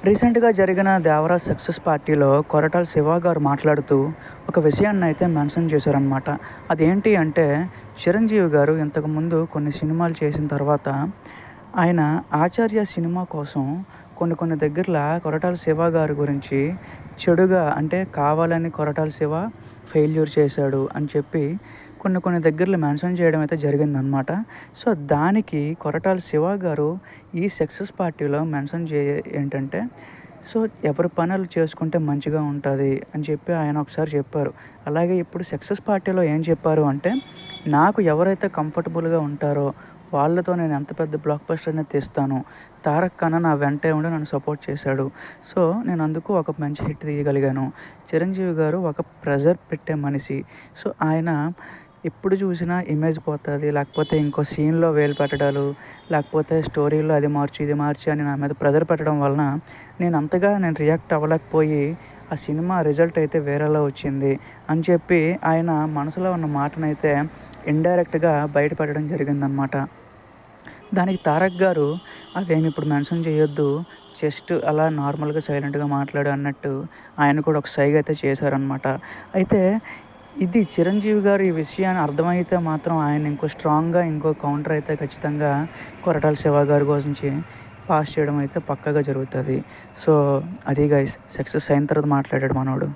రీసెంట్‌గా జరిగిన 'దేవరా' సక్సెస్ పార్టీలో కొరటాల శివ గారు మాట్లాడుతూ ఒక విషయాన్నయితే మెన్షన్ చేశారనమాట. అదేంటి అంటే, చిరంజీవి గారు ఇంతకుముందు కొన్ని సినిమాలు చేసిన తర్వాత, ఆయన 'ఆచార్య' సినిమా కోసం కొన్ని దగ్గరల కొరటాల శివ గారి గురించి చెడుగా, అంటే కావాలని కొరటాల శివ ఫెయిల్యూర్ చేశాడు అని చెప్పి కొన్ని దగ్గరలో మెన్షన్ చేయడం అయితే జరిగిందనమాట. సో, దానికి కొరటాల శివ గారు ఈ సక్సెస్ పార్టీలో మెన్షన్ ఏంటంటే, సో, ఎవరి పనులు చేసుకుంటే మంచిగా ఉంటది అని చెప్పి ఆయన ఒకసారి చెప్పారు. అలాగే ఇప్పుడు సక్సెస్ పార్టీలో ఏం చెప్పారు అంటే, నాకు ఎవరైతే కంఫర్టబుల్‌గా ఉంటారో వాళ్ళతో నేను ఎంత పెద్ద బ్లాక్ బస్టర్ అయినా తీస్తాను. 'తారక్ అన్న' నా వెంటే ఉండి నన్ను సపోర్ట్ చేశాడు. సో, నేను అందుకు ఒక మంచి హిట్ తీయగలిగాను. చిరంజీవి గారు ఒక ప్రెషర్ పెట్టే మనిషి. సో, ఆయన ఎప్పుడు చూసినా ఇమేజ్ పోతది, లేకపోతే ఇంకో సీన్‌లో వేలు పెట్టడాలు, లేకపోతే స్టోరీలో అది మార్చి, ఇది మార్చి అని నా మీద ప్రెషర్ పెట్టడం వలన నేను రియాక్ట్ అవ్వలేకపోయి ఆ సినిమా రిజల్ట్ అయితే వేరేలా వచ్చింది అని చెప్పి ఆయన మనసులో ఉన్న మాటనైతే ఇండైరెక్ట్‌గా బయట పెట్టడం జరిగిందనమాట. దానికి తారక్ గారు అవేమి ఇప్పుడు మెన్షన్ చేయొద్దు. జస్ట్ అలా నార్మల్‌గా సైలెంట్‌గా మాట్లాడు అన్నట్టు ఆయన కూడా ఒక సైగ అయితే చేశారనమాట. అయితే ఇది చిరంజీవి గారు ఈ విషయాన్ని అర్థమైతే మాత్రం ఆయన ఇంకో కౌంటర్ అయితే ఖచ్చితంగా కొరటాల శివ గారి గురించి పాస్ చేయడం అయితే పక్కాగా జరుగుతది. సో, అది గైస్ సక్సెస్ అయిన తర్వాత మాట్లాడాడు మనోడు.